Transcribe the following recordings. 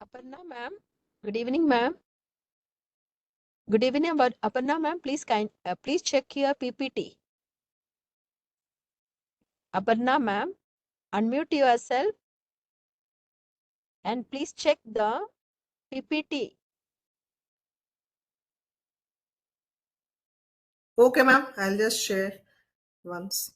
Aparna ma'am. Good evening, ma'am. Good evening, Aparna ma'am. Please check your PPT. Aparna ma'am, unmute yourself and please check the PPT. Okay, ma'am. I'll just share once.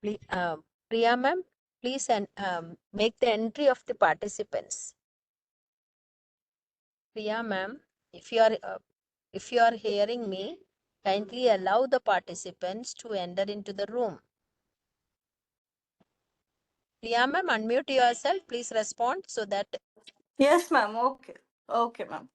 Priya ma'am, please make the entry of the participants. Priya ma'am, if you are hearing me, kindly allow the participants to enter into the room. Priya ma'am, unmute yourself. Please respond so that. Yes, ma'am. Okay. Okay, ma'am.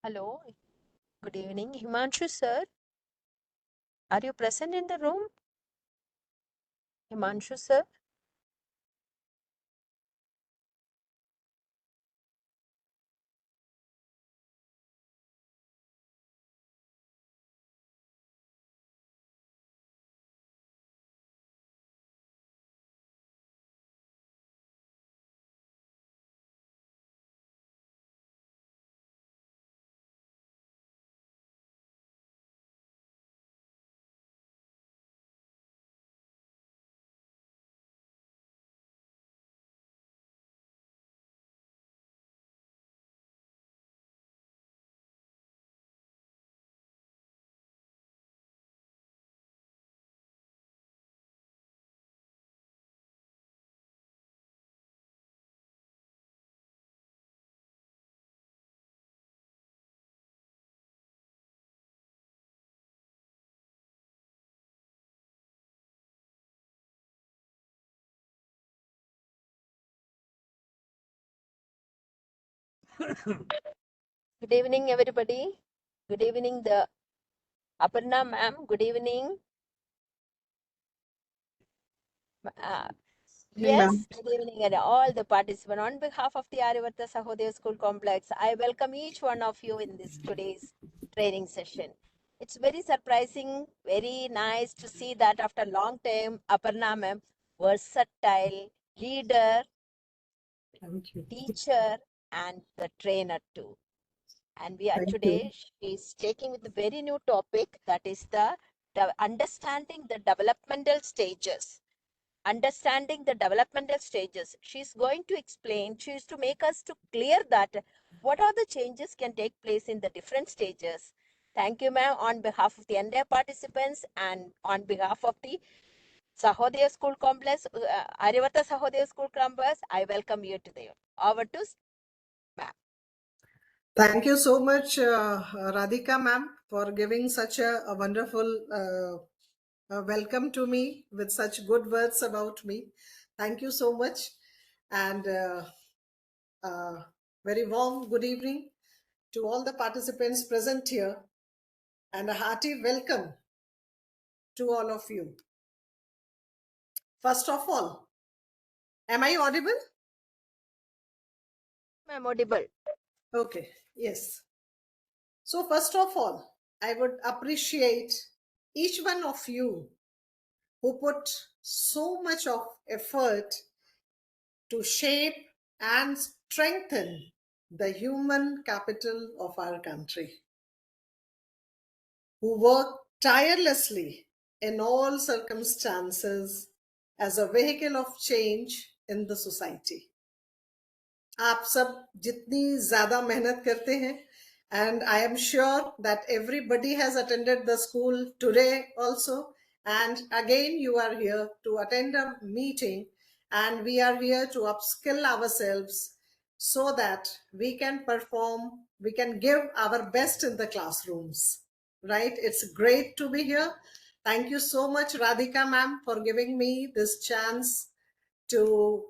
Hello, good evening. Himanshu sir, are you present in the room? Himanshu sir? Good evening, everybody. Good evening, the Aparna ma'am. Good evening. Uh, Evening, ma'am. yes, good evening, and all the participants. On behalf of the Aryavarta Sahodaya School Complex, I welcome each one of you in this today's training session. It's very surprising, very nice to see that after a long time, Aparna ma'am, versatile leader, Thank you. teacher, and the trainer too. And we are Thank you. today, she is taking with a very new topic, that is the understanding the developmental stages. Understanding the developmental stages. She's going to explain, she's to make us to clear that what are the changes can take place in the different stages. Thank you, ma'am, on behalf of the entire participants and on behalf of the Sahodaya School Complex, Aryavarta Sahodaya School Complex, I welcome you to the over to ma'am. Thank you so much, Radhika ma'am, for giving such a wonderful welcome to me with such good words about me. Thank you so much. And very warm good evening to all the participants present here, and a hearty welcome to all of you. First of all, am I audible? Ma'am, audible. Okay, yes. So, first of all, I would appreciate each one of you who put so much of effort to shape and strengthen the human capital of our country, who work tirelessly in all circumstances as a vehicle of change in the society. आप सब जितनी ज्यादा मेहनत करते हैं, and I am sure that everybody has attended the school today also, and again you are here to attend a meeting, and we are here to upskill ourselves so that we can perform, we can give our best in the classrooms, right? It's great to be here. Thank you so much, Radhika ma'am, for giving me this chance to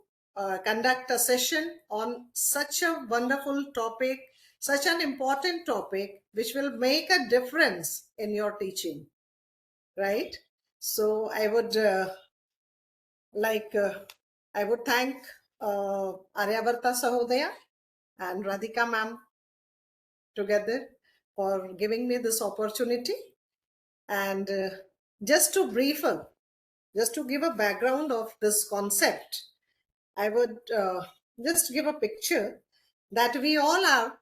conduct a session on such a wonderful topic, such an important topic, which will make a difference in your teaching, right? So I would I would thank Aryavarta Sahodaya and Radhika ma'am together for giving me this opportunity. And just to brief just to give a background of this concept, I would just give a picture that we all are,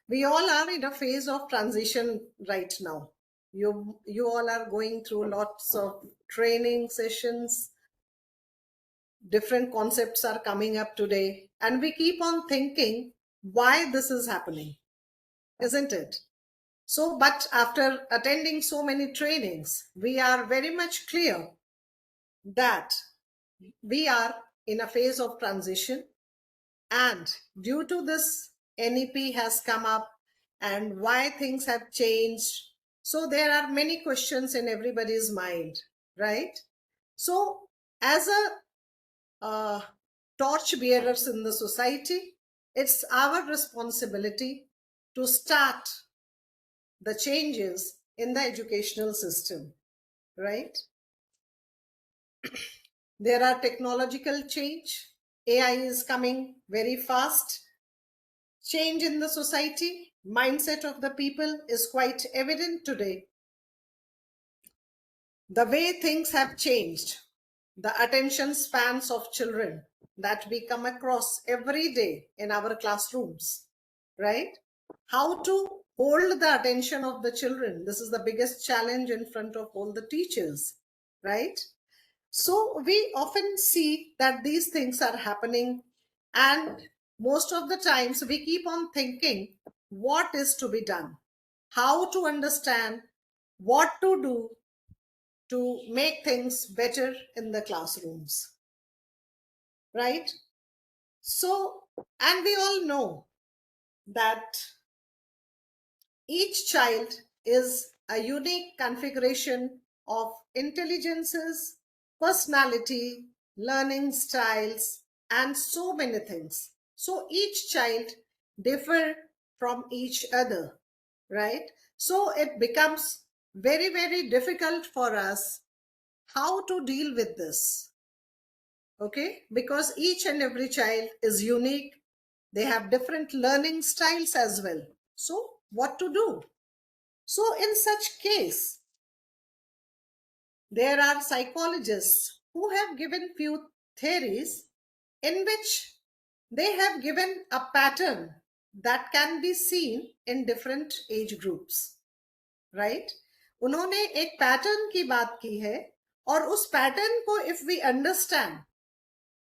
we all are in a phase of transition right now. You all are going through lots of training sessions. Different concepts are coming up today, and we keep on thinking why this is happening, isn't it? So, but after attending so many trainings, we are very much clear that we are in a phase of transition, and due to this, NEP has come up and why things have changed. So there are many questions in everybody's mind, right? So as a torch bearers in the society, it's our responsibility to start the changes in the educational system, right? There are technological change. AI is coming very fast. Change in the society, mindset of the people is quite evident today. The way things have changed, the attention spans of children that we come across every day in our classrooms, right? How to hold the attention of the children. This is the biggest challenge in front of all the teachers, right? So we often see that these things are happening, and most of the times we keep on thinking what is to be done, how to understand, what to do to make things better in the classrooms, right? So, and we all know that each child is a unique configuration of intelligences, personality, learning styles, and so many things. So each child differ from each other, right? So it becomes very, very difficult for us how to deal with this, okay? Because each and every child is unique. They have different learning styles as well. So what to do? So in such case, there are psychologists who have given few theories in which they have given a pattern that can be seen in different age groups, right? उन्होंने एक pattern की बात की है, और उस pattern को if we understand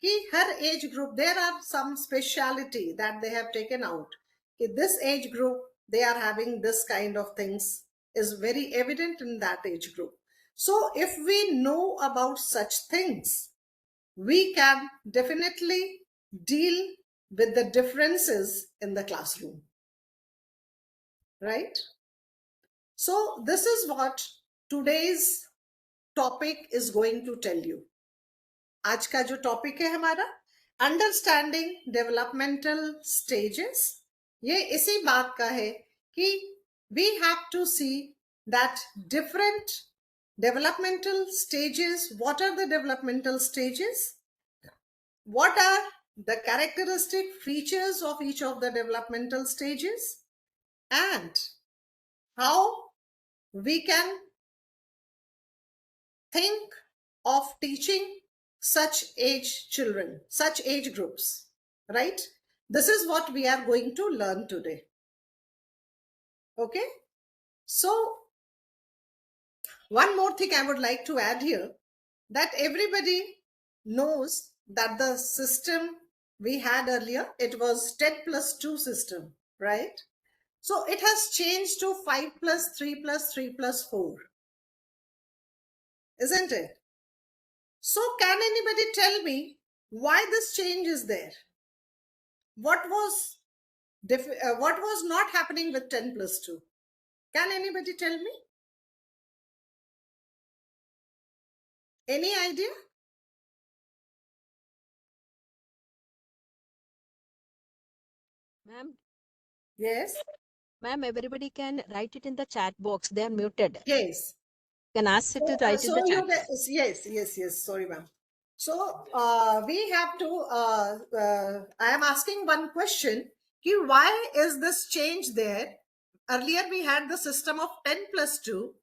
कि हर age group there are some speciality that they have taken out कि this age group they are having this kind of things is very evident in that age group. So if we know about such things, we can definitely deal with the differences in the classroom, right? So this is what today's topic is going to tell you. आज का जो topic है हमारा understanding developmental stages, ये इसी बात का है कि we have to see that different developmental stages. What are the developmental stages? What are the characteristic features of each of the developmental stages? And how we can think of teaching such age children, such age groups, right? This is what we are going to learn today. Okay, so one more thing I would like to add here, that everybody knows that the system we had earlier, it was 10 plus 2 system, right? So it has changed to 5 plus 3 plus 3 plus 4, isn't it? So can anybody tell me why this change is there? What was what was not happening with 10 plus 2? Can anybody tell me? Any idea? Ma'am, Yes. ma'am, everybody can write it in the chat box. They are muted. Yes. You can ask it So, to write in the chat you box. yes. Sorry, ma'am. So we have to. I am asking one question. Ki why is this change there? Earlier we had the system of 10 plus 2,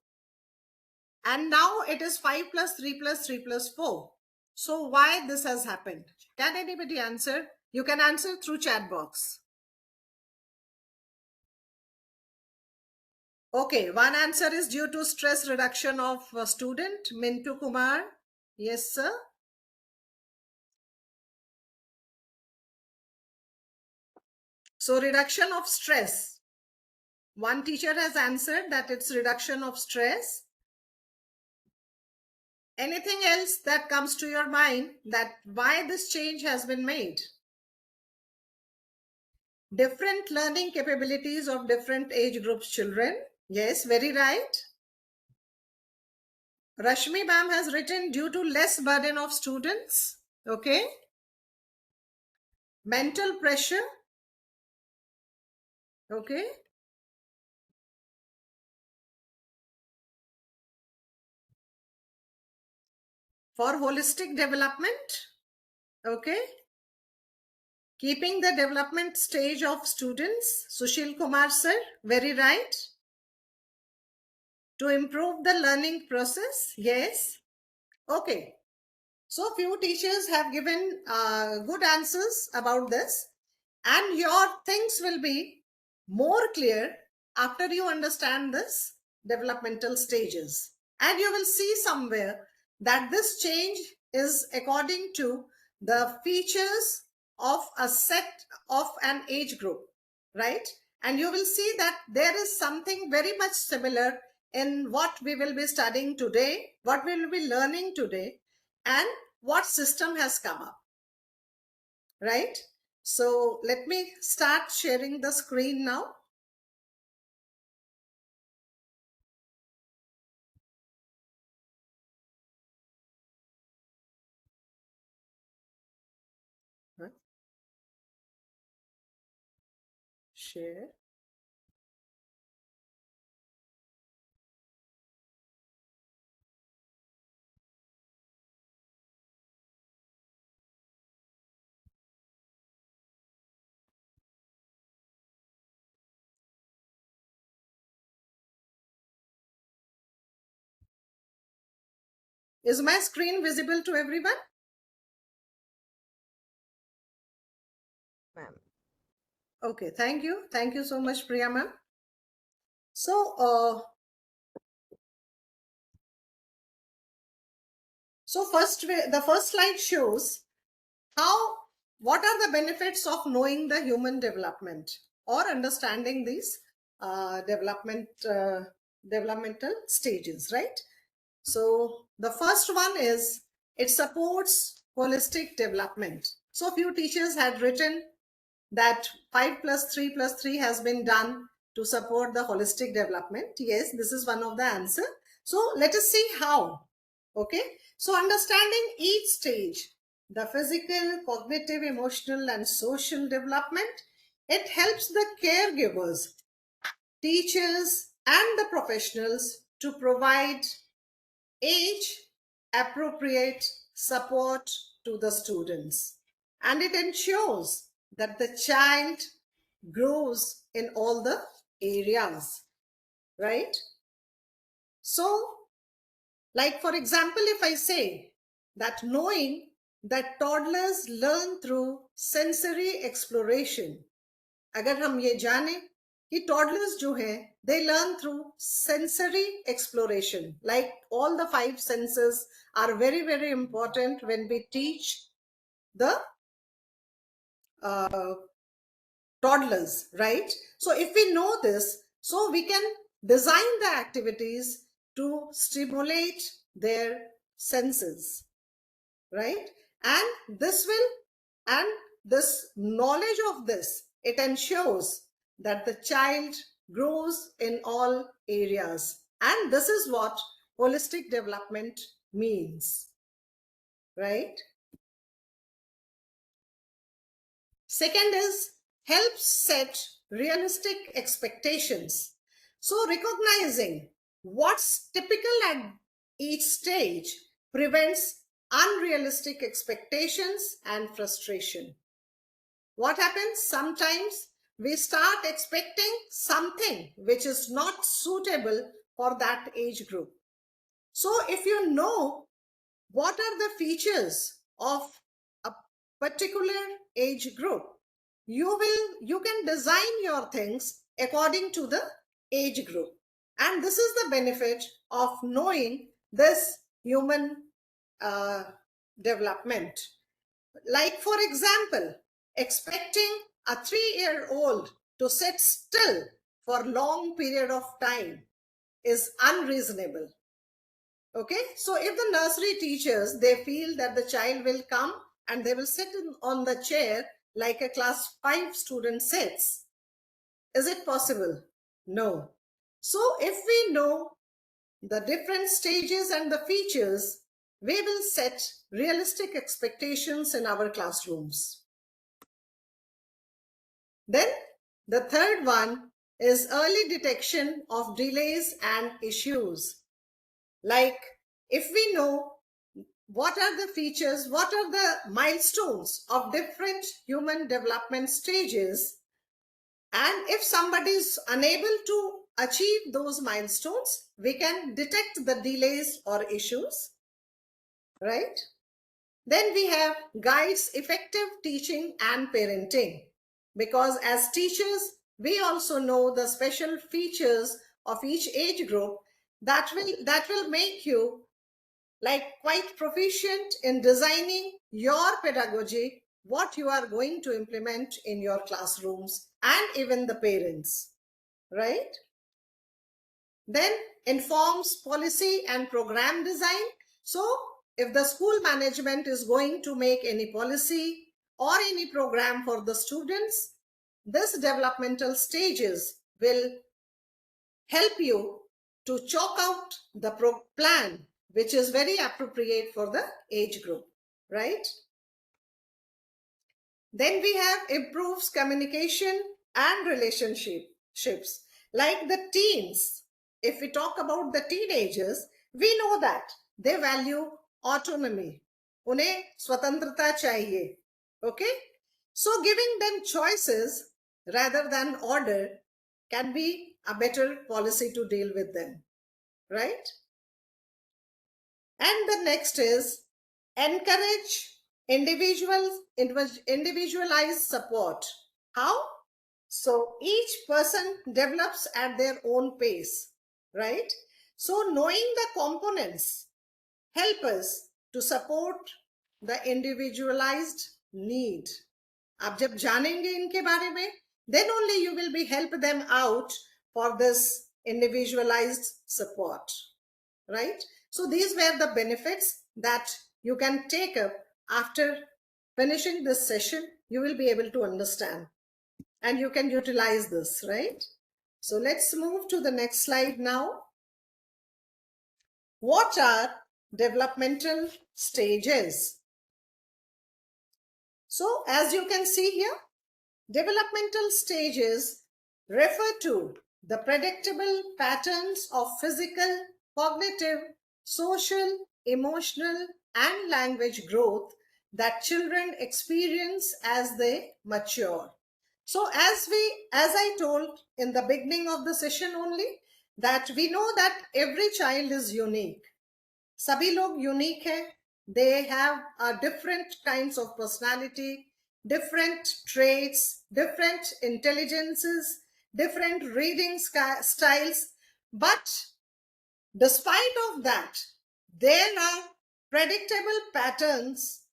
and now it is 5 plus 3 plus 3 plus 4. So why this has happened? Can anybody answer? You can answer through chat box. Okay, one answer is due to stress reduction of a student, Mintu Kumar. Yes, sir. So reduction of stress. One teacher has answered that it's reduction of stress. Anything else that comes to your mind that why this change has been made? Different learning capabilities of different age groups children. Yes, very right. Rashmi ma'am has written due to less burden of students. Okay. Mental pressure. Okay. For holistic development. Okay. Keeping the development stage of students. Sushil Kumar sir, very right. To improve the learning process. Yes. Okay. So few teachers have given good answers about this, and your things will be more clear after you understand this developmental stages. And you will see somewhere that this change is according to the features of a set of an age group, right? And you will see that there is something very much similar in what we will be studying today, what we will be learning today, and what system has come up, right? So let me start sharing the screen now. Share. Is my screen visible to everyone? Ma'am. Okay, thank you. Thank you so much, Priya ma'am. So, the first slide shows how, what are the benefits of knowing the human development or understanding these developmental stages, right? So the first one is it supports holistic development. So few teachers had written that 5 plus 3 plus 3 has been done to support the holistic development. Yes, this is one of the answer. So let us see how. Okay. So understanding each stage, the physical, cognitive, emotional, and social development, it helps the caregivers, teachers, and the professionals to provide age appropriate support to the students, and it ensures that the child grows in all the areas, right? So, like for example, if I say that knowing that toddlers learn through sensory exploration, अगर हम ये जाने कि toddlers जो हैं they learn through sensory exploration, like all the 5 senses are very very important when we teach the toddlers, right? So if we know this, so we can design the activities to stimulate their senses, right? And this knowledge of this, it ensures that the child grows in all areas. And this is what holistic development means, right? Second is helps set realistic expectations. So recognizing what's typical at each stage prevents unrealistic expectations and frustration. What happens? Sometimes we start expecting something which is not suitable for that age group. So if you know what are the features of a particular age group, you can design your things according to the age group. And this is the benefit of knowing this human development. Like, for example, expecting a 3-year-old to sit still for long period of time is unreasonable. Okay, so if the nursery teachers, they feel that the child will come and they will sit on the chair like a class 5 student sits, is it possible? No. So if we know the different stages and the features, we will set realistic expectations in our classrooms. Then the third one is early detection of delays and issues. Like, if we know what are the features, what are the milestones of different human development stages, and if somebody is unable to achieve those milestones, we can detect the delays or issues, right? Then we have guides effective teaching and parenting, because as teachers, we also know the special features of each age group that will make you like quite proficient in designing your pedagogy, what you are going to implement in your classrooms, and even the parents, right? Then informs policy and program design. So if the school management is going to make any policy or any program for the students, this developmental stages will help you to chalk out the plan which is very appropriate for the age group, right? Then we have improves communication and relationships. Like the teens, if we talk about the teenagers, we know that they value autonomy. Unhe swatantrata chahiye. Okay? So giving them choices rather than order can be a better policy to deal with them, right? And the next is encourage individualized support. How? So each person develops at their own pace, right? So knowing the components help us to support the individualized need. आप जब जानेंगे इनके बारे में, then only you will be help them out for this individualized support, right? So these were the benefits that you can take up after finishing this session. You will be able to understand and you can utilize this, right? So let's move to the next slide now. What are developmental stages? So as you can see here, developmental stages refer to the predictable patterns of physical, cognitive, social, emotional, and language growth that children experience as they mature. So as I told in the beginning of the session only, that we know that every child is unique. सभी लोग unique हैं. They have different kinds of personality, different traits, different intelligences, different reading styles. But despite of that, there are predictable patterns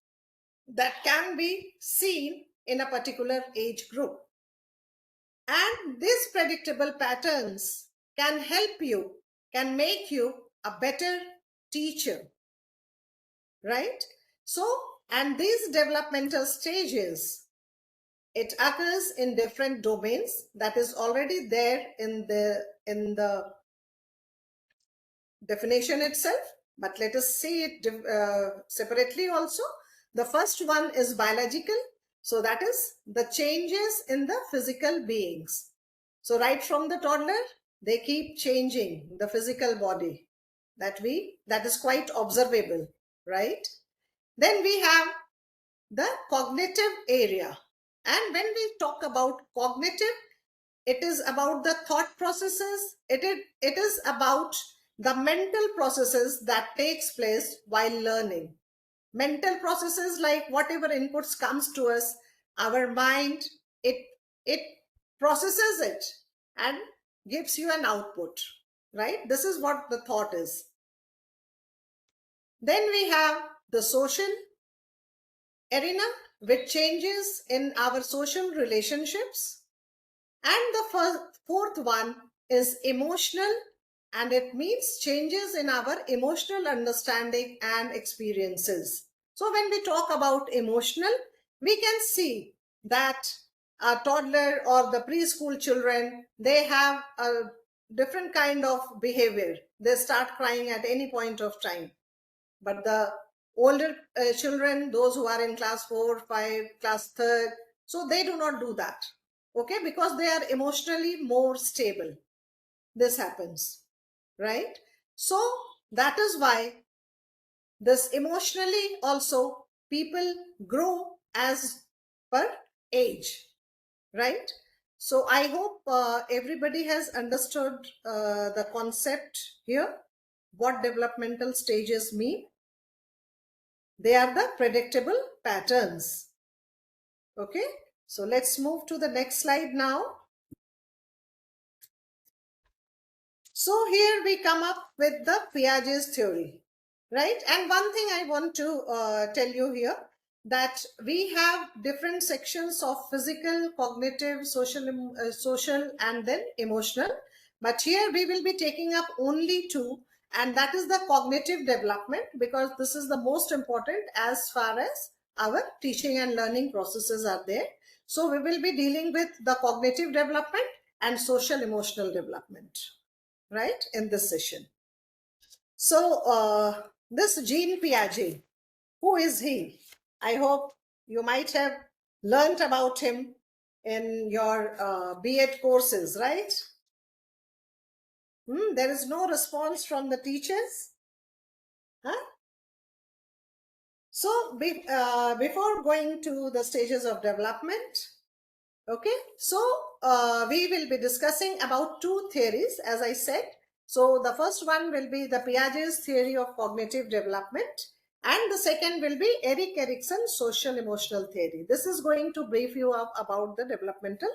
that can be seen in a particular age group. And these predictable patterns can help you, can make you a better teacher, right? So And these developmental stages, it occurs in different domains that is already there in the definition itself, but let us see it separately also. The first one is biological. So that is the changes in the physical beings. So right from the toddler, they keep changing the physical body. That is quite observable, right? Then we have the cognitive area. And when we talk about cognitive, it is about the thought processes. It is about the mental processes that takes place while learning. Mental processes, like whatever inputs comes to us, our mind, it processes it and gives you an output, right? This is what the thought is. Then we have the social arena, which changes in our social relationships. And the fourth one is emotional, and it means changes in our emotional understanding and experiences. So when we talk about emotional, we can see that a toddler or the preschool children, they have a different kind of behavior. They start crying at any point of time. But the older children, those who are in class 4, 5, class 3rd, so they do not do that. Okay, because they are emotionally more stable. This happens, right? So that is why this emotionally also people grow as per age, right? So I hope everybody has understood the concept here, what developmental stages mean. They are the predictable patterns. Okay, so let's move to the next slide now. So here we come up with the Piaget's theory, right? And one thing I want to tell you here, that we have different sections of physical, cognitive, social, and then emotional. But here we will be taking up only two, and that is the cognitive development, because this is the most important as far as our teaching and learning processes are there. So we will be dealing with the cognitive development and social emotional development, right, in this session. So this Jean Piaget, who is he? I hope you might have learned about him in your B.Ed courses, right? There is no response from the teachers. Huh? So before going to the stages of development, okay, so we will be discussing about two theories, as I said. So the first one will be the Piaget's theory of cognitive development, and the second will be Erik Erikson's social emotional theory. This is going to brief you up about the developmental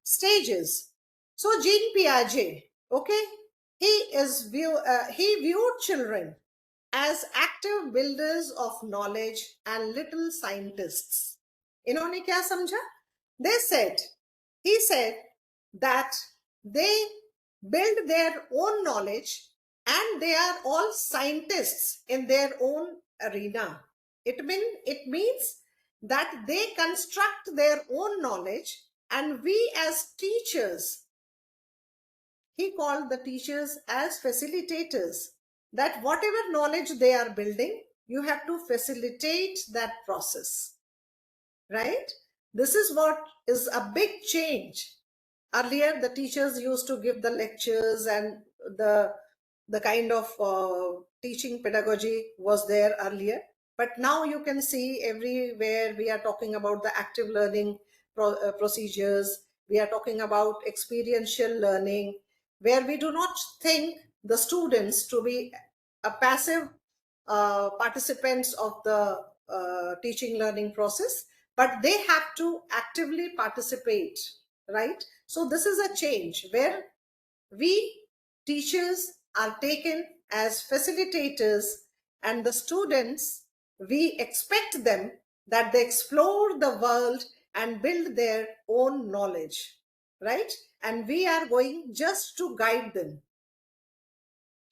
stages. So Jean Piaget, okay, he viewed children as active builders of knowledge and little scientists. इन्होंने क्या समझा? He said that they build their own knowledge and they are all scientists in their own arena. It means that they construct their own knowledge, and we as teachers, he called the teachers as facilitators, that whatever knowledge they are building, you have to facilitate that process, right? This is what is a big change. Earlier, the teachers used to give the lectures, and the kind of teaching pedagogy was there earlier. But now you can see everywhere we are talking about the active learning procedures. We are talking about experiential learning, where we do not think the students to be a passive participants of the teaching learning process, but they have to actively participate, right? So this is a change where we teachers are taken as facilitators, and the students, we expect them that they explore the world and build their own knowledge, right? And we are going just to guide them.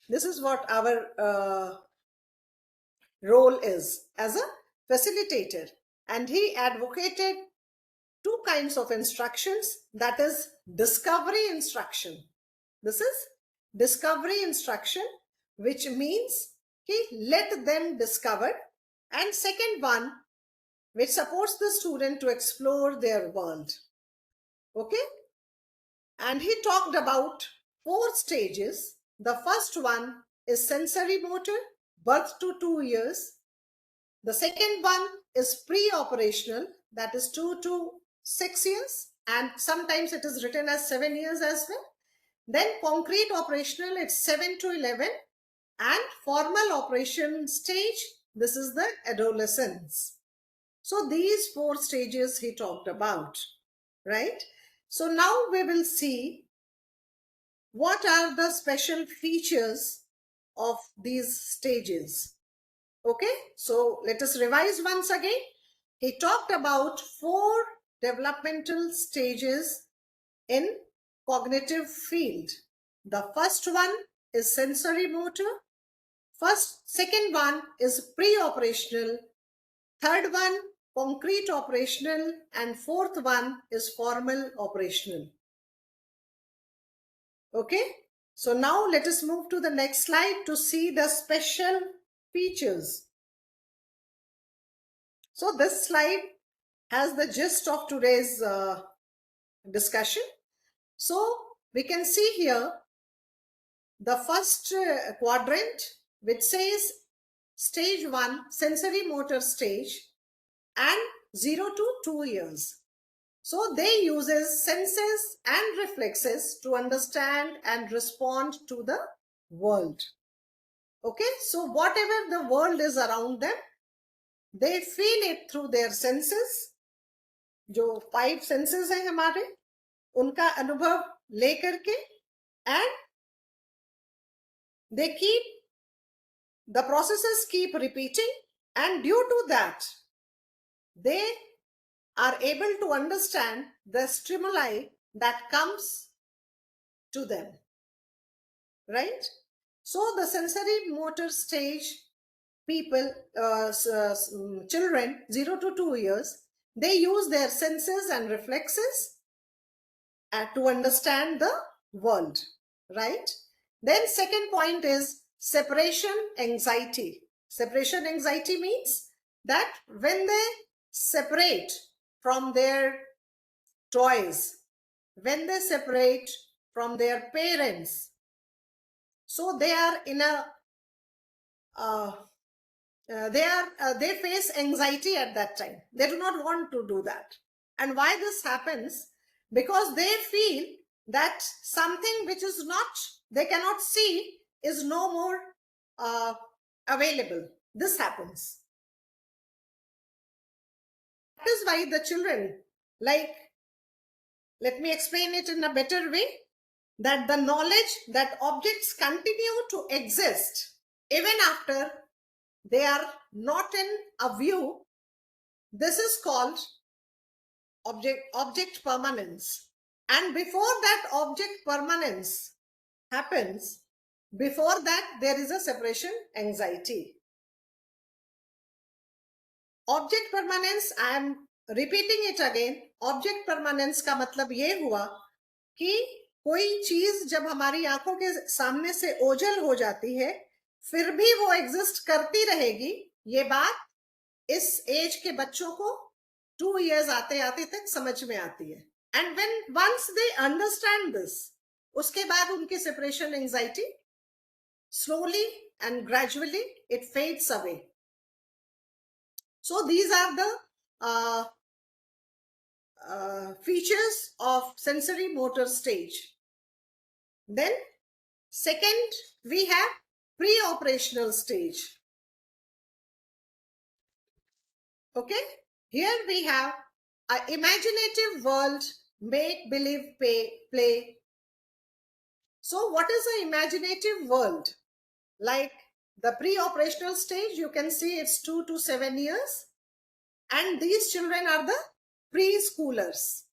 This is what our role is as a facilitator, and he advocated two kinds of instructions, that is discovery instruction. This is discovery instruction, which means he let them discover, and second one, which supports the student to explore their world. Okay, and he talked about 4 stages. The first one is sensory motor, birth to 2 years. The second one is pre-operational, that is 2 to 6 years, and sometimes it is written as 7 years as well. Then concrete operational, it's 7 to 11, and formal operation stage, this is the adolescence. So these 4 stages he talked about, right? So now we will see what are the special features of these stages. Okay, so let us revise once again. He talked about 4 developmental stages in cognitive field. The first one is sensory motor. Second one is pre-operational. Third one, concrete operational. And fourth one is formal operational. Okay, so now let us move to the next slide to see the special features. So this slide has the gist of today's discussion. So we can see here the first quadrant, which says stage 1, sensory motor stage, and 0 to 2 years. So they uses senses and reflexes to understand and respond to the world. Okay, so whatever the world is around them, they feel it through their senses. जो 5 senses हैं हमारे, उनका अनुभव लेकर के, and they keep, the processes keep repeating, and due to that, they are able to understand the stimuli that comes to them, right? So the sensory motor stage people, children 0 to 2 years, they use their senses and reflexes to understand the world, right? Then second point is separation anxiety. Separation anxiety means that when they separate from their toys, when they separate from their parents, so they are in a they face anxiety at that time. They do not want to do that. And why this happens? Because they feel that something which is not, they cannot see, is no more available. This happens. That is why the children, like, let me explain it in a better way, that the knowledge that objects continue to exist even after they are not in a view, this is called object permanence. And before that object permanence happens, before that there is a separation anxiety. Object permanence, I am repeating it again. Object permanence का मतलब ये हुआ कि कोई चीज जब हमारी आंखों के सामने से ओझल हो जाती है, फिर भी वो एग्जिस्ट करती रहेगी. ये बात इस एज के बच्चों को 2 years आते आते तक समझ में आती है. And when once they understand this, उसके बाद उनकी separation anxiety slowly and gradually it fades away. So these are the features of sensory motor stage. Then second, we have pre-operational stage. Okay, here we have an imaginative world, make believe play. So what is an imaginative world? Like the pre-operational stage, you can see it's 2 to 7 years, and these children are the preschoolers.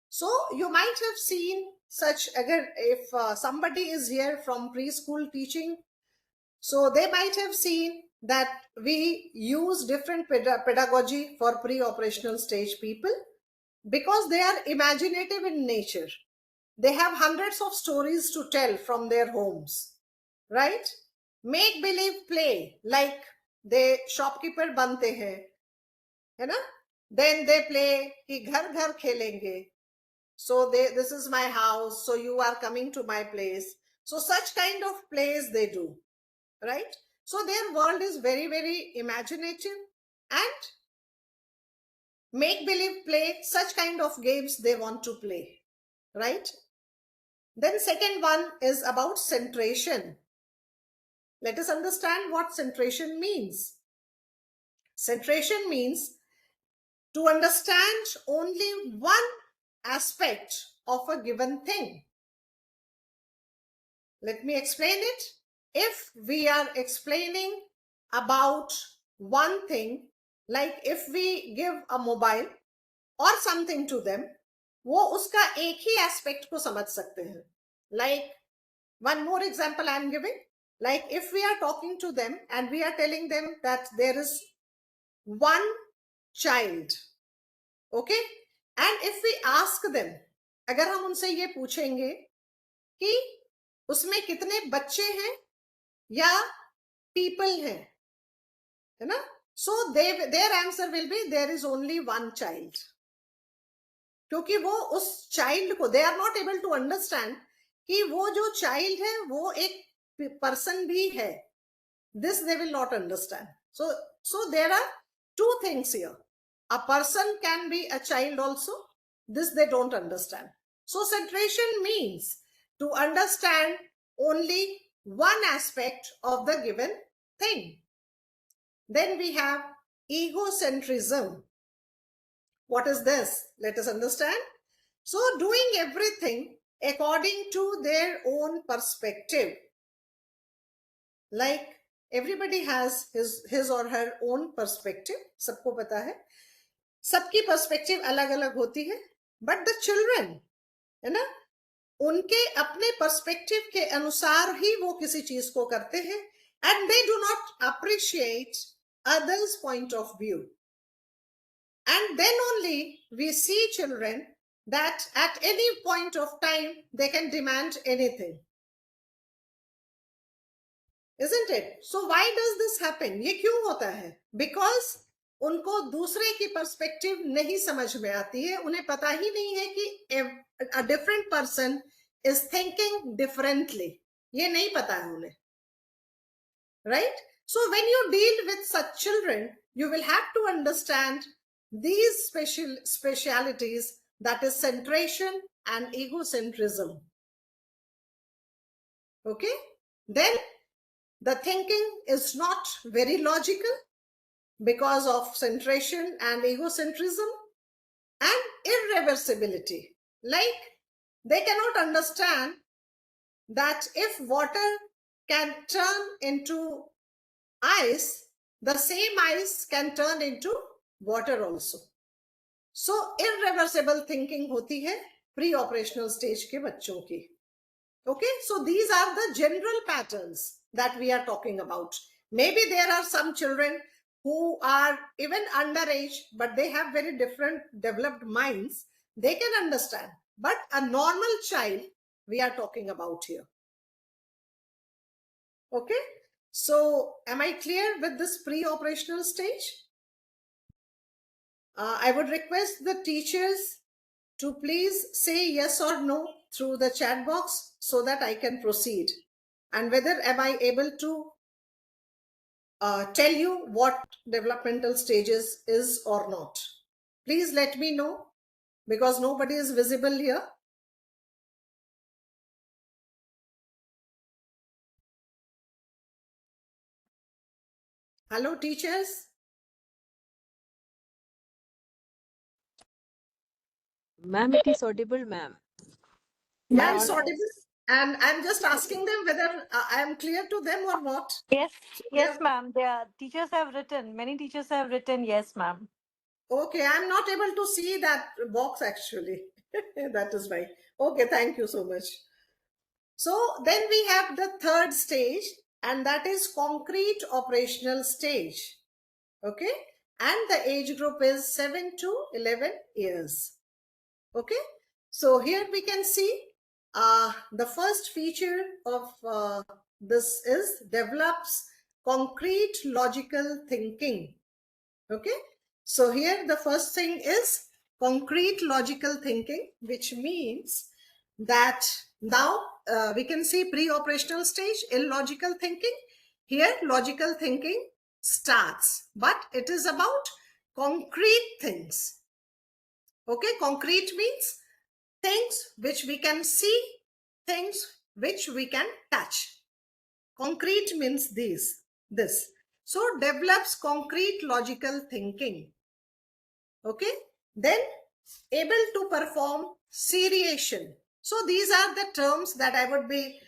So you might have seen such, again, if somebody is here from preschool teaching, so they might have seen that we use different pedagogy for pre-operational stage people because they are imaginative in nature. They have hundreds of stories to tell from their homes, right? Make believe play, like they shopkeeper बनते हैं, है ना? Then they play कि घर घर खेलेंगे. So this is my house, so you are coming to my place. So such kind of plays they do, right? So their world is very, very imaginative and make believe play, such kind of games they want to play, right? Then second one is about centration. Let us understand what centration means. Centration means to understand only one aspect of a given thing. Let me explain it. If we are explaining about one thing, like if we give a mobile or something to them, वो उसका एक ही aspect को समझ सकते हैं. Like one more example I am giving. Like if we are talking to them and we are telling them that there is one child, okay, and if we ask them, अगर हम उनसे ये पूछेंगे कि उसमें कितने बच्चे हैं या people हैं, है ना? So their answer will be there is only one child. क्योंकि वो उस चाइल्ड को they are not able to understand कि वो जो चाइल्ड है वो एक पर्सन भी है. This they will not understand. So there are two things here. A person can be a child also. This they don't understand. So centration means to understand only one aspect of the given thing. Then we have egocentrism. What is this? Let us understand. So doing everything according to their own perspective. Like everybody has his or her own perspective. सबको पता है. सबकी perspective अलग-अलग होती है. But the children, है ना? उनके अपने perspective के अनुसार ही वो किसी चीज को करते हैं. And they do not appreciate others' point of view. And then only we see children that at any point of time they can demand anything. Isn't it? So why does this happen? ये क्यों होता है? Because उनको दूसरे की perspective नहीं समझ में आती है. उन्हें पता ही नहीं है कि a different person is thinking differently. ये नहीं पता है उन्हें. Right? So when you deal with such children, you will have to understand these specialities, that is centration and egocentrism. Okay? Then the thinking is not very logical because of centration and egocentrism and irreversibility. Like they cannot understand that if water can turn into ice, the same ice can turn into water also. So irreversible thinking होती है pre-operational stage के बच्चों की. Okay, so these are the general patterns that we are talking about. Maybe there are some children who are even underage, but they have very different developed minds. They can understand. But a normal child we are talking about here. Okay, so am I clear with this pre-operational stage? I would request the teachers to please say yes or no through the chat box so that I can proceed. And whether am I able to tell you what developmental stages is or not. Please let me know because nobody is visible here. Hello, teachers. Ma'am, it is audible, ma'am. Yeah, it's audible. And I'm just asking them whether I am clear to them or not. Yes, So yes, ma'am. The teachers have written. Many teachers have written yes, ma'am. okay, I'm not able to see that box actually. That is right. Okay, thank you so much. So then we have the third stage, and that is concrete operational stage. Okay, and the age group is 7 to 11 years. Okay, so here we can see the first feature of this is develops concrete logical thinking. Okay, so here the first thing is concrete logical thinking, which means that now we can see pre-operational stage, illogical thinking. Here logical thinking starts, but it is about concrete things. Okay, concrete means things which we can see, things which we can touch. Concrete means this. So develops concrete logical thinking. Okay, then able to perform seriation. So these are the terms that I would be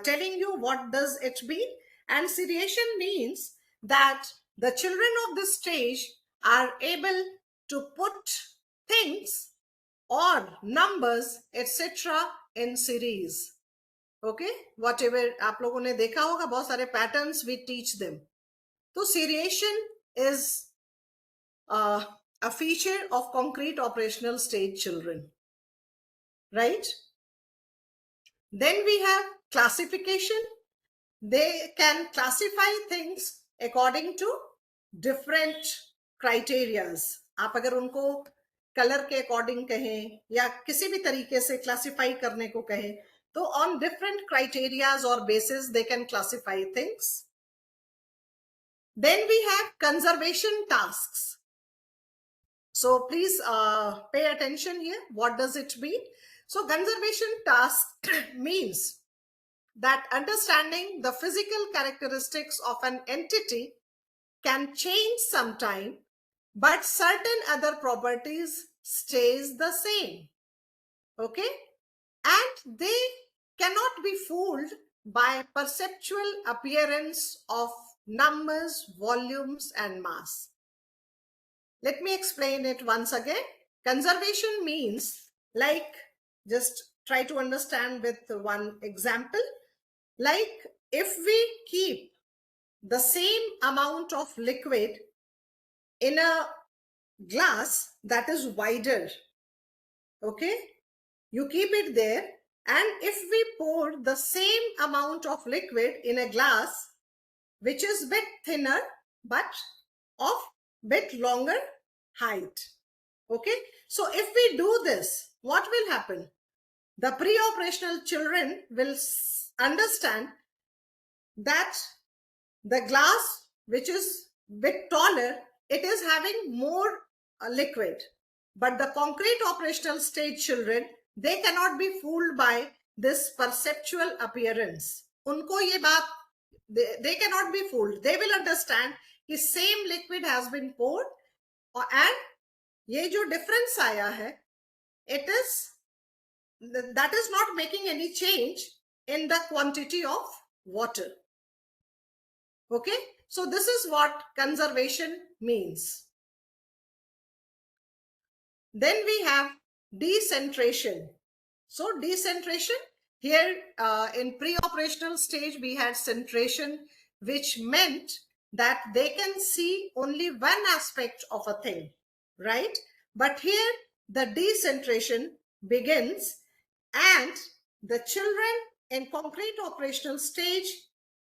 telling you what does it mean. And seriation means that the children of this stage are able to put things or numbers etc in series. Okay, whatever आप लोगों ने देखा होगा बहुत सारे patterns we teach them. So seriation is a feature of concrete operational stage children, right? Then we have classification. They can classify things according to different criterias. आप अगर उनको कलर के अकॉर्डिंग कहें या किसी भी तरीके से क्लासिफाई करने को कहें तो on different criterias or basis they can classify things. Then we have conservation tasks. So please pay attention here. What does it mean? So conservation task means that understanding the physical characteristics of an entity can change sometime, but certain other properties stays the same. Okay? And they cannot be fooled by perceptual appearance of numbers, volumes, and mass. Let me explain it once again. Conservation means, like, just try to understand with one example. Like, if we keep the same amount of liquid in a glass that is wider, okay, you keep it there, and if we pour the same amount of liquid in a glass which is bit thinner but of bit longer height, okay, so if we do this, what will happen? The pre-operational children will understand that the glass which is bit taller, it is having more liquid, but the concrete operational stage children, they cannot be fooled by this perceptual appearance. Unko ye baat, they cannot be fooled. They will understand कि same liquid has been poured and ये जो difference आया है, it is that is not making any change in the quantity of water. Okay, so this is what conservation means. Then we have decentration. So decentration, here in pre-operational stage we had centration, which meant that they can see only one aspect of a thing, right? But here the decentration begins, and the children in concrete operational stage,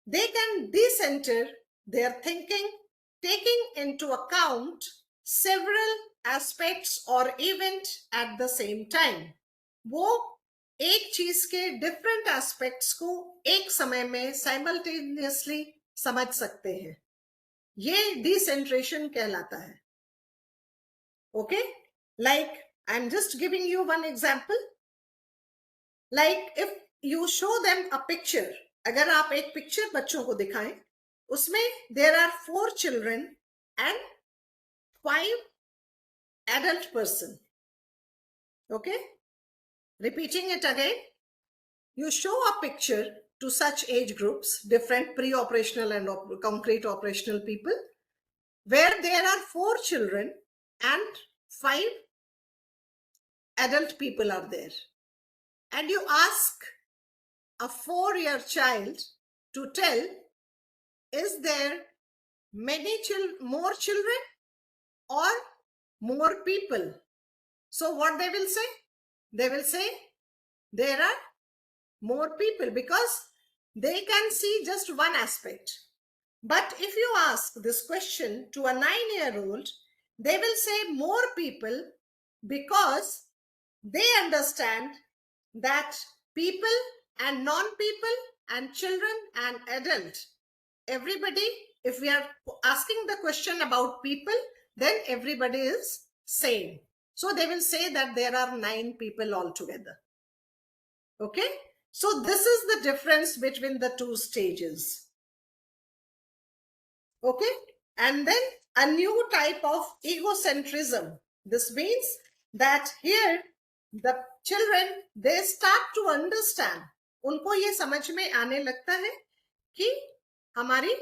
they can decenter their thinking, taking into account several aspects or event at the same time. वो एक चीज के different aspects को एक समय में simultaneously समझ सकते हैं. ये डिसेंट्रेशन कहलाता है. Okay, like I am just giving you one example. Like if you show them a picture, अगर आप एक पिक्चर बच्चों को दिखाएं, उसमें there are 4 children and 5 adult person. Okay, repeating it again. You show a picture to such age groups, different pre-operational and concrete operational people, where there are 4 children and 5 adult people are there, and you ask a 4-year child to tell is there more children or more people? So what they will say? They will say there are more people because they can see just one aspect. But if you ask this question to a 9-year-old, they will say more people because they understand that people and non-people and children and adult, everybody, if we are asking the question about people, then everybody is same. So they will say that there are 9 people altogether. Okay, so this is the difference between the two stages. Okay, and then a new type of egocentrism. This means that here the children, they start to understand, उनको ये समझ में आने लगता है कि हमारी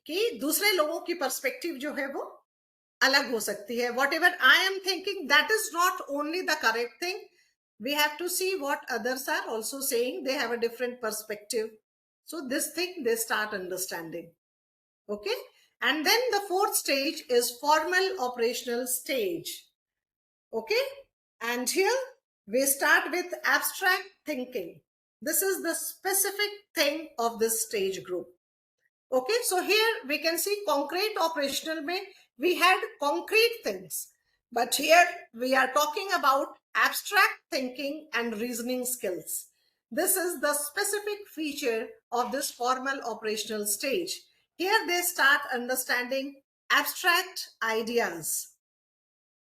कि दूसरे लोगों की पर्सपेक्टिव जो है वो अलग हो सकती है. Whatever I am thinking, that is not only the correct thing. We have to see what others are also saying. They have a different perspective. So this thing they start understanding. Okay. And then the fourth stage is formal operational stage. Okay. And here we start with abstract thinking. This is the specific thing of this stage group. Okay, so here we can see concrete operational mein we had concrete things, but here we are talking about abstract thinking and reasoning skills. This is the specific feature of this formal operational stage. Here they start understanding abstract ideas.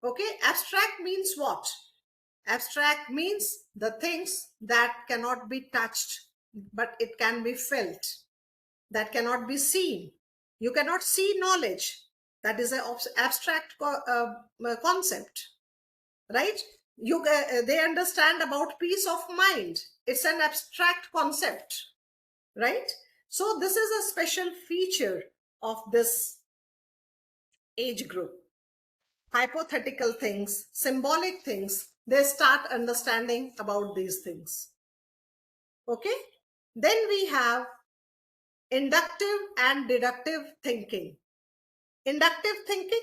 Okay, abstract means what? Abstract means the things that cannot be touched, but it can be felt, that cannot be seen. You cannot see knowledge. That is an abstract concept, right? They understand about peace of mind. It's an abstract concept, right? So this is a special feature of this age group. Hypothetical things, symbolic things, they start understanding about these things. Okay? Then we have inductive and deductive thinking. Inductive thinking,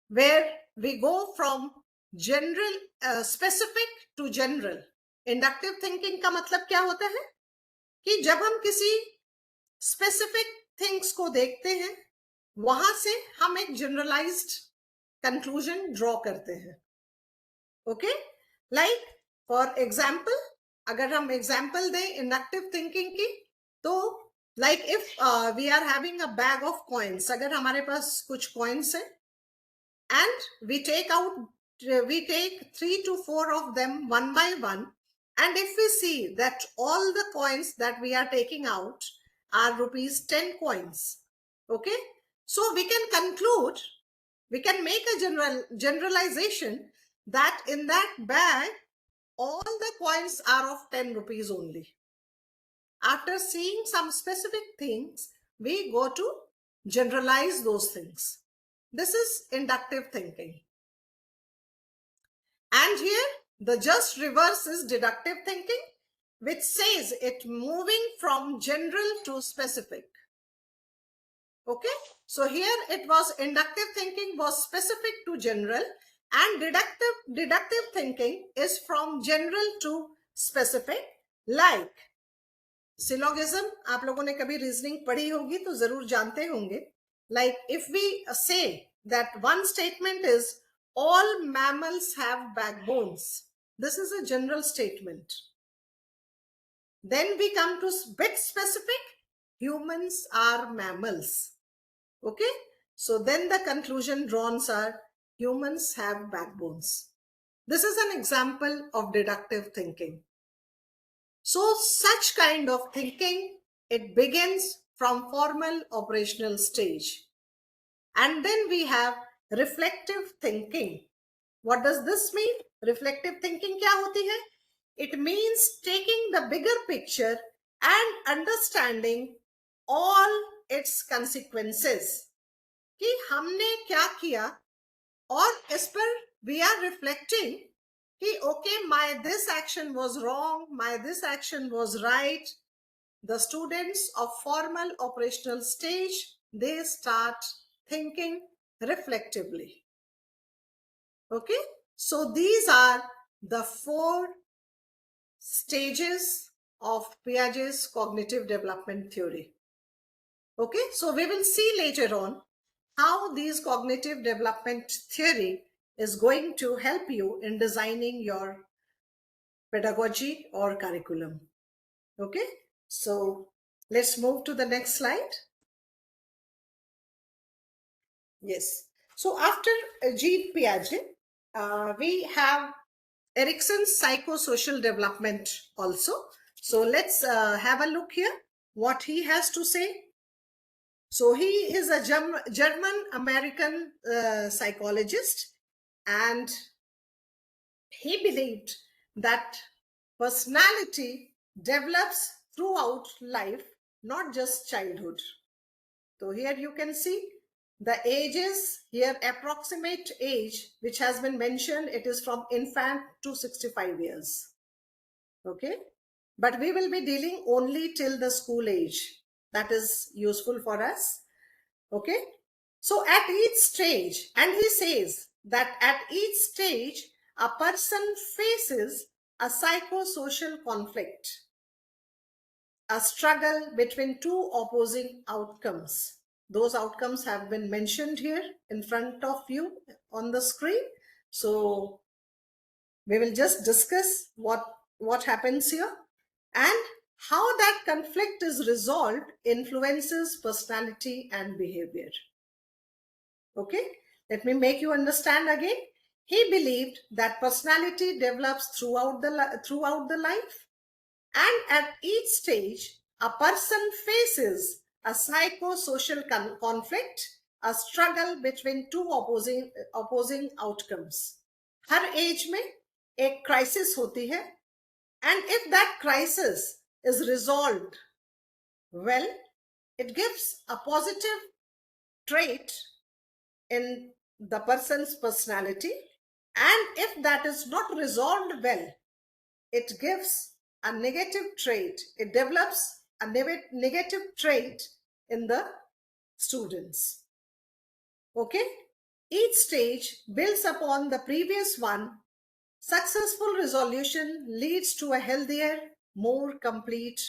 where we go from general specific to general. Inductive thinking का मतलब क्या होता है कि जब हम किसी specific things को देखते हैं, वहां से हम एक generalized conclusion draw करते हैं. Okay, like for example, अगर हम example दें inductive thinking की, तो like if we are having a bag of coins, अगर हमारे पास कुछ coins है and we take 3 to 4 of them one by one, and if we see that all the coins that we are taking out are rupees 10 coins, okay, so we can conclude, we can make a generalization that in that bag all the coins are of 10 rupees only. After seeing some specific things, we go to generalize those things. This is inductive thinking. And here the just reverse is deductive thinking, which says it moving from general to specific. Okay, so here it was inductive thinking was specific to general, and deductive thinking is from general to specific. Like syllogism, आप लोगों ने कभी reasoning पढ़ी होगी तो जरूर जानते होंगे. Like if we say that one statement is all mammals have backbones, this is a general statement. Then we come to bit specific, humans are mammals. Okay, so then the conclusion drawn are humans have backbones. This is an example of deductive thinking. So such kind of thinking, it begins from formal operational stage. And then we have reflective thinking. What does this mean? Reflective thinking क्या होती है? It means taking the bigger picture and understanding all its consequences. कि हमने क्या किया और इस पर we are reflecting कि okay, my this action was wrong, my this action was right. the students of formal operational stage, they start thinking reflectively. Okay, so these are the 4 stages of Piaget's cognitive development theory. Okay, so we will see later on how these cognitive development theory is going to help you in designing your pedagogy or curriculum. Okay, so let's move to the next slide. Yes, so after Jean Piaget, we have Erickson's psychosocial development also. So let's have a look here what he has to say. So he is a German American psychologist, and he believed that personality develops throughout life, not just childhood. So here you can see the ages here, approximate age which has been mentioned, it is from infant to 65 years. Okay, but we will be dealing only till the school age. That is useful for us. Okay, so at each stage, and he says that at each stage a person faces a psychosocial conflict, a struggle between 2 opposing outcomes. Those outcomes have been mentioned here in front of you on the screen. So we will just discuss what happens here, and how that conflict is resolved influences personality and behavior. Okay, let me make you understand again. He believed that personality develops throughout the life, and at each stage a person faces a psychosocial conflict, a struggle between 2 opposing outcomes. Her as में एक crisis होती है, and if that crisis is resolved well, it gives a positive trait in the person's personality, and if that is not resolved well, it gives a negative trait, it develops a negative trait in the students. Okay, each stage builds upon the previous one. Successful resolution leads to a healthier, more complete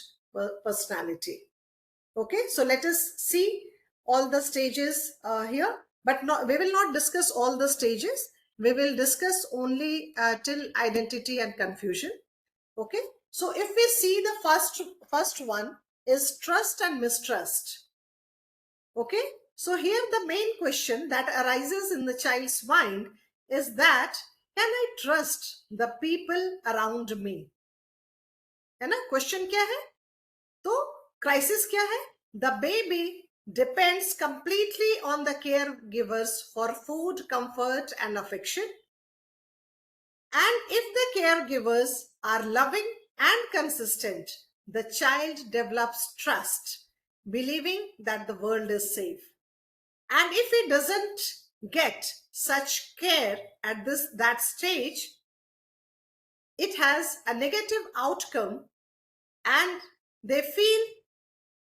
personality. Okay, so let us see all the stages here, but we will not discuss all the stages. We will discuss only till identity and confusion. Okay, so if we see the first one is trust and mistrust. Okay, so here the main question that arises in the child's mind is that, can I trust the people around me? है ना, question क्या है? तो crisis क्या है? The baby depends completely on the caregivers for food, comfort and affection, and if the caregivers are loving and consistent, the child develops trust, believing that the world is safe. And if he doesn't get such care at that stage, it has a negative outcome, and they feel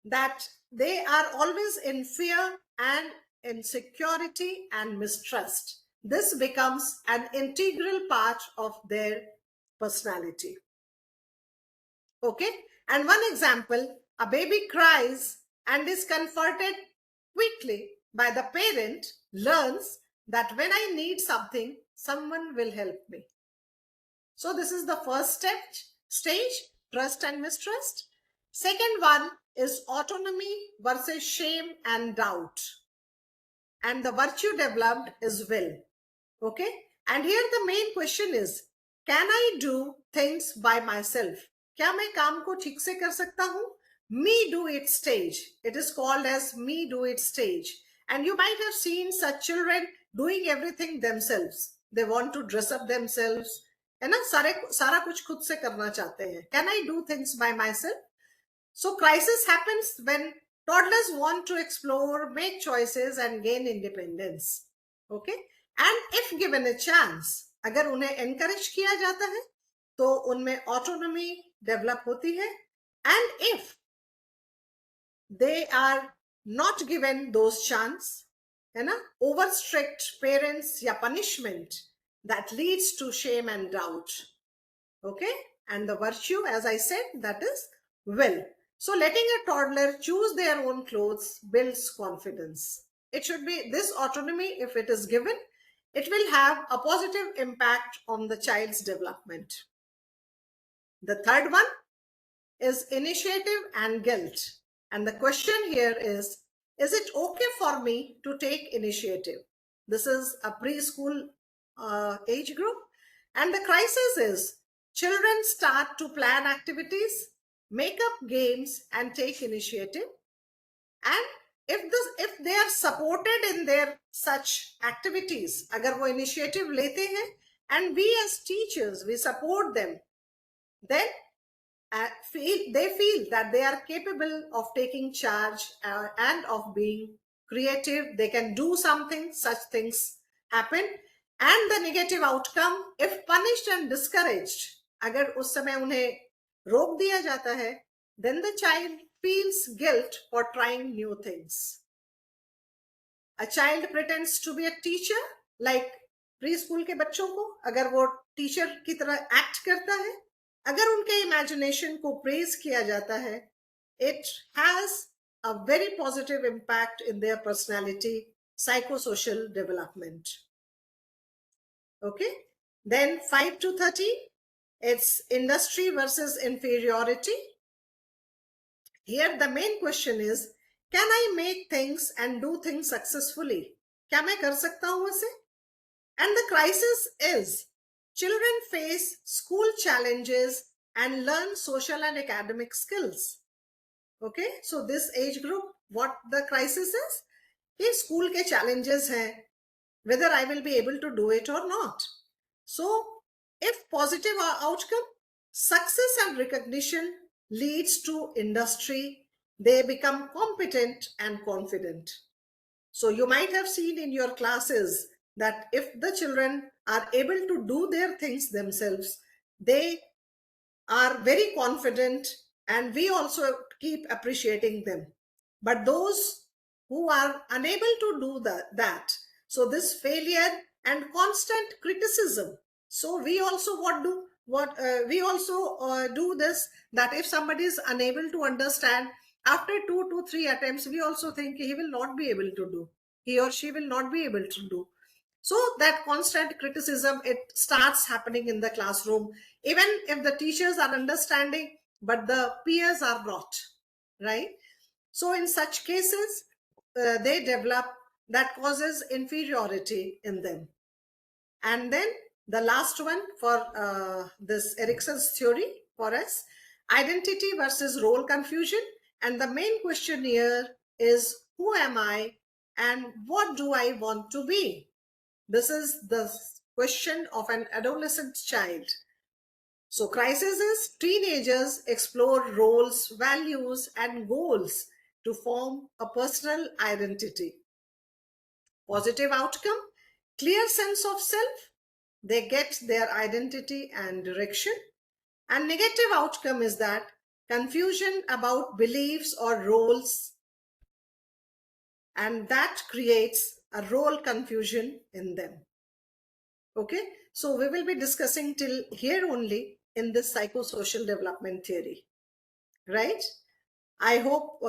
that they are always in fear and insecurity and mistrust. This becomes an integral part of their personality. Okay, and one example, a baby cries and is comforted quickly by the parent, learns that when I need something, someone will help me. So this is the first stage, trust and mistrust. Second one is autonomy versus shame and doubt. And the virtue developed is will. Okay, and here the main question is, can I do things by myself? क्या मैं काम को ठीक से कर सकता हूँ? Me do it stage. It is called as me do it stage. And you might have seen such children doing everything themselves. They want to dress up themselves. है ना, सारा कुछ खुद से करना चाहते हैं. Can I do things by myself? So crisis happens when toddlers want to explore, make choices and gain independence. Okay, and if given a chance, अगर उन्हें encourage किया जाता है तो उनमें autonomy develop होती है, and if they are not given those chance, है ना, over strict parents या punishment that leads to shame and doubt. Okay, and the virtue, as I said, that is will. So letting a toddler choose their own clothes builds confidence. It should be this autonomy, if it is given, it will have a positive impact on the child's development. The third one is initiative and guilt. And the question here is it okay for me to take initiative? This is a preschool age group. And the crisis is children start to plan activities, make up games, and take initiative. And if they are supported in their such activities, agar wo initiative lete hain, and we as teachers, we support them, then they feel that they are capable of taking charge and of being creative. They can do something, such things happen. And the negative outcome, if punished and discouraged, agar us samay unhe rok diya jata hai, then the child feels guilt for trying new things. A child pretends to be a teacher, like preschool के बच्चों को अगर वो teacher की तरह act करता है, अगर उनके इमेजिनेशन को प्रेज किया जाता है, it has a very positive impact in their personality, psychosocial development. Okay, then 5 to 13, it's industry versus inferiority. Here the main question is, can I make things and do things successfully? क्या मैं कर सकता हूं उसे? And the crisis is children face school challenges and learn social and academic skills. Okay, so this age group, what the crisis is, कि school के challenges हैं, whether I will be able to do it or not. So if positive outcome, success and recognition leads to industry, they become competent and confident. So you might have seen in your classes that if the children are able to do their things themselves, they are very confident, and we also keep appreciating them. But those who are unable to do that, so this failure and constant criticism, so we also do this, that if somebody is unable to understand, after 2 to 3 attempts, we also think he will not be able to do, he or she will not be able to do. So that constant criticism, it starts happening in the classroom, even if the teachers are understanding, but the peers are not, right? So in such cases, they develop, that causes inferiority in them. And then the last one for this Erickson's theory for us, identity versus role confusion. And the main question here is, who am I and what do I want to be? This is the question of an adolescent child. So crisis is teenagers explore roles, values, and goals to form a personal identity. Positive outcome, clear sense of self, they get their identity and direction. And negative outcome is that confusion about beliefs or roles, and that creates a role confusion in them. Okay, so we will be discussing till here only in this psychosocial development theory, right? I hope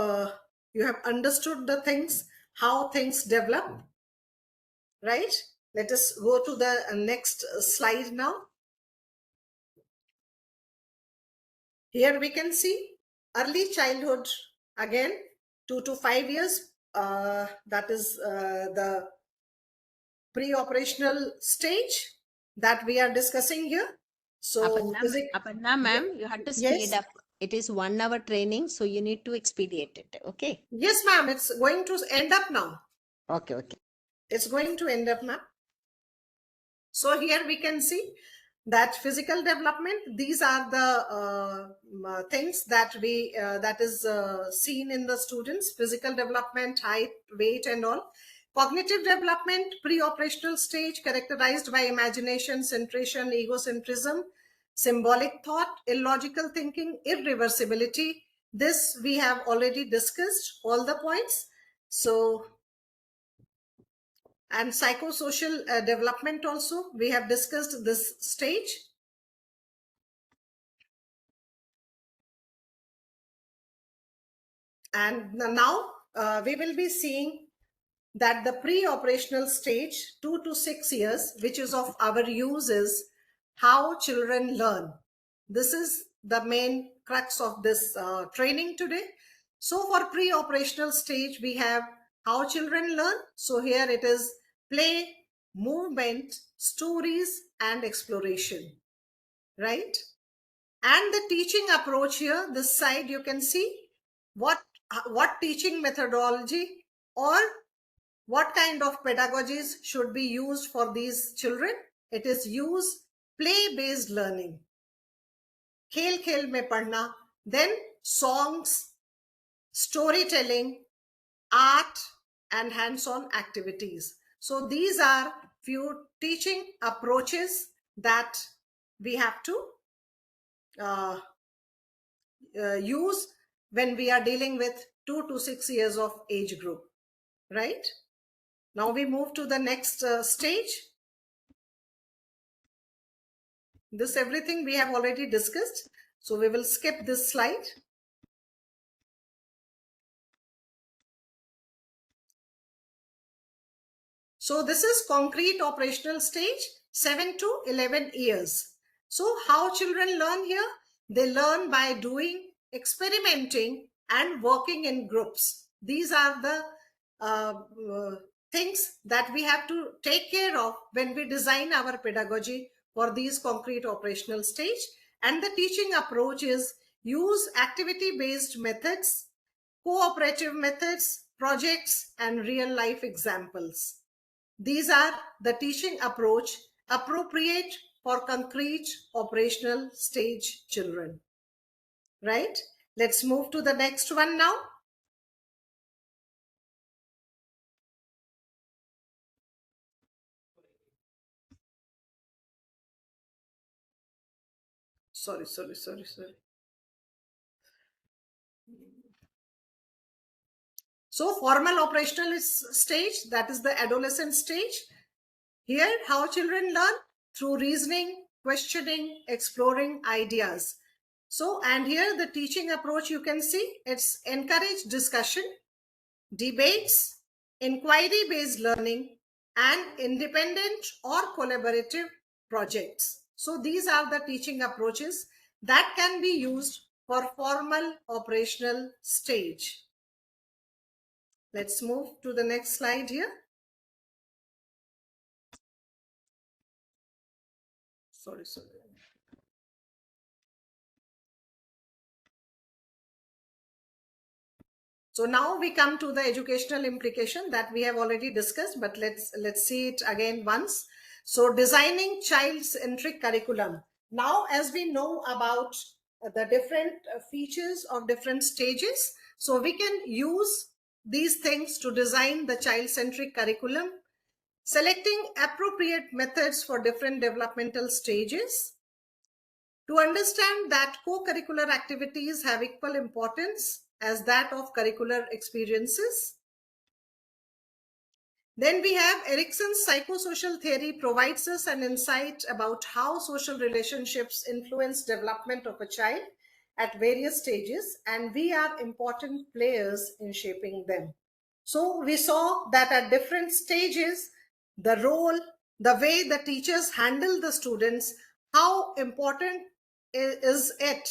you have understood the things, how things develop, right? Let us go to the next slide now. Here we can see early childhood, again 2 to 5 years, that is the pre-operational stage that we are discussing here. So Aparna ma'am, you have to speed yes, up. It is 1 hour training, so you need to expedite it. Okay. yes ma'am, it's going to end up now. Okay. It's going to end up now. So here we can see that physical development, these are the things that we that is seen in the students: physical development, height, weight, and all. Cognitive development, pre-operational stage, characterized by imagination, centration, egocentrism, symbolic thought, illogical thinking, irreversibility, This we have already discussed all the points. So, and psychosocial development also, we have discussed this stage. And now we will be seeing that the pre-operational stage, 2 to 6 years, which is of our use, is how children learn. This is the main crux of this training today. So for pre-operational stage, we have how children learn. So here it is play, movement, stories, and exploration, right? And the teaching approach here, this side you can see what teaching methodology or what kind of pedagogies should be used for these children. It is use play based learning, खेल खेल में पढ़ना, then songs, storytelling, art, and hands-on activities. So these are few teaching approaches that we have to use when we are dealing with 2 to 6 years of age group, right? Now we move to the next stage. This everything we have already discussed, so we will skip this slide. So this is concrete operational stage, 7 to 11 years. So how children learn here? They learn by doing, experimenting, and working in groups. These are the things that we have to take care of when we design our pedagogy for these concrete operational stage. And the teaching approach is use activity-based methods, cooperative methods, projects, and real-life examples. These are the teaching approach appropriate for concrete operational stage children, right? Let's move to the next one now. Sorry. So formal operational stage, that is the adolescent stage. Here, how children learn? Through reasoning, questioning, exploring ideas. So, and here the teaching approach you can see, it's encourage discussion, debates, inquiry-based learning, and independent or collaborative projects. So these are the teaching approaches that can be used for formal operational stage. Let's move to the next slide here. Sorry. So now we come to the educational implication that we have already discussed, but let's see it again once. So designing child-centric curriculum. Now, as we know about the different features of different stages, so we can use these things to design the child-centric curriculum, selecting appropriate methods for different developmental stages. To understand that co-curricular activities have equal importance as that of curricular experiences. Then we have Erickson's psychosocial theory provides us an insight about how social relationships influence development of a child at various stages, and we are important players in shaping them. So we saw that at different stages, the role, the way the teachers handle the students, how important is it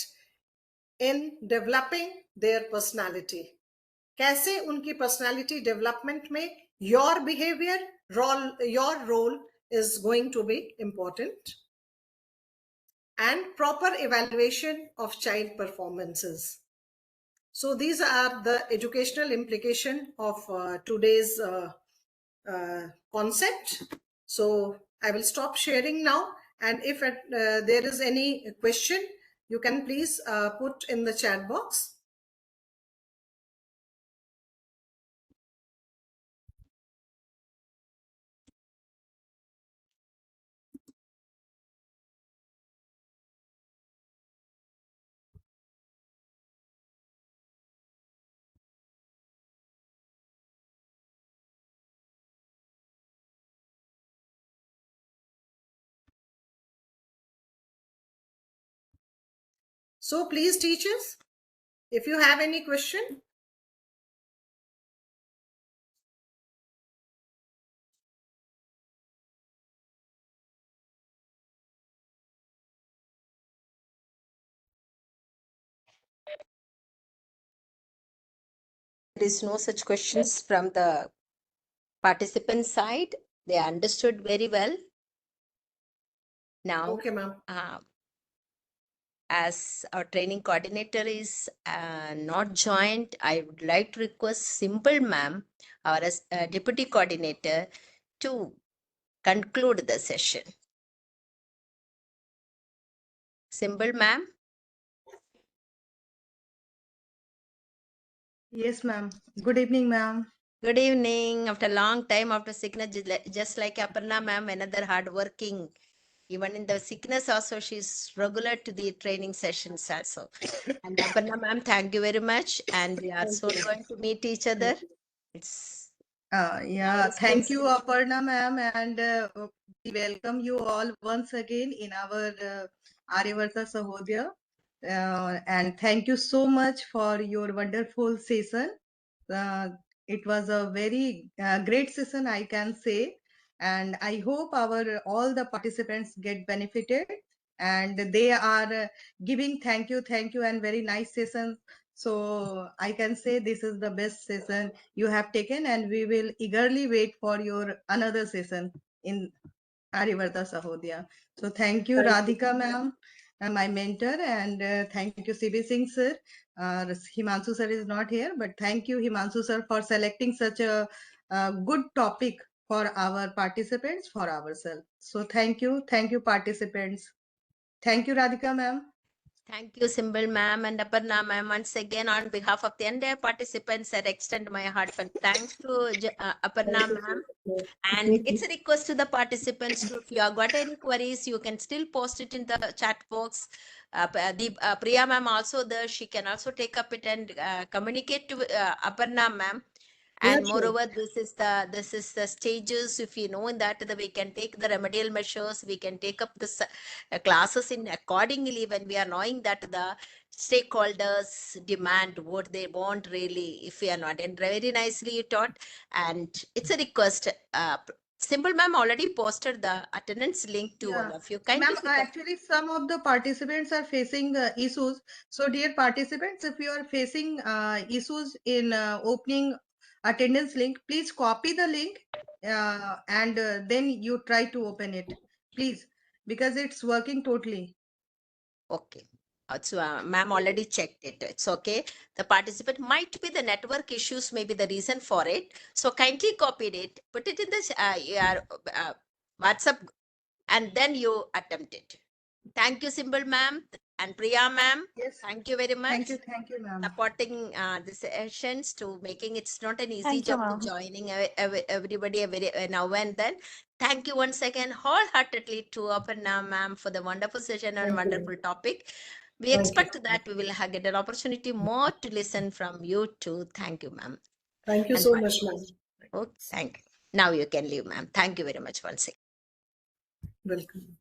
in developing their personality. कैसे उनकी personality development में your behavior, your role is going to be important. And proper evaluation of child performances. So these are the educational implication of today's concept. So I will stop sharing now, and if there is any question, you can please put in the chat box. So please, teachers, if you have any question. There is no such questions from the participant side. They understood very well. Now, Okay, ma'am. As our training coordinator is not joined, I would like to request Simple Ma'am, our deputy coordinator, to conclude the session. Simple Ma'am. Yes, ma'am. Good evening, ma'am. Good evening. After a long time, after sickness, just like Aparna Ma'am, another hardworking. Even in the sickness also, she's regular to the training sessions also. And Aparna Ma'am, thank you very much. And we are Thank soon you, ma'am. going to meet each other. It's Yeah, nice thank to you, Aparna, ma'am, and we welcome you all once again in our Aryavarta Sahodya. And thank you so much for your wonderful session. Uh, it was a very great session, I can say, and I hope our all the participants get benefited, and they are giving thank you, and very nice session. So I can say this is the best session you have taken, and we will eagerly wait for your another session in Arivarta Sahodya. So thank you, Thank you. Radhika ma'am, my mentor, and thank you, CB Singh sir. Himanshu sir is not here, but thank you, Himanshu sir, for selecting such a, good topic for our participants, for ourselves. So thank you, participants. Thank you, Radhika ma'am. Thank you, Symbol Ma'am and Aparna Ma'am. Once again, on behalf of the entire participants, I extend my heartfelt thanks to Aparna Thank you Ma'am. so much. And it's a request to the participants to, if you have got any queries, you can still post it in the chat box. Priya Ma'am also there, she can also take up it and communicate to Aparna Ma'am. Yeah, And sure. moreover, this is the stages. If you know that we can take the remedial measures, we can take up this classes in accordingly when we are knowing that the stakeholders demand what they want really. If we are not, and very nicely you taught, and it's a request. Simple Ma'am already posted the attendance link to all Yeah, of you. ma'am, Kindly pick up. actually, some of the participants are facing issues. So, dear participants, if you are facing issues in opening attendance link, please copy the link and then you try to open it, please, because it's working totally. Okay. So, ma'am already checked it. It's okay. The participant might be the network issues, maybe the reason for it. So kindly copied it, put it in this your WhatsApp, and then you attempt it. Thank you, Symbol Ma'am and Priya Ma'am. Yes, Thank you very much. thank you, ma'am. Supporting the sessions to making it's not an easy Thank you, job to ma'am. joining everybody now and then. Thank you once again wholeheartedly to Aparna Ma'am for the wonderful session and Thank you. wonderful topic. We Thank you. expect that we will get an opportunity more to listen from you too. Thank you, ma'am. Thank you And so bye. much, ma'am. Oh, thank you. Now you can leave, ma'am. Thank you very much once again. Welcome.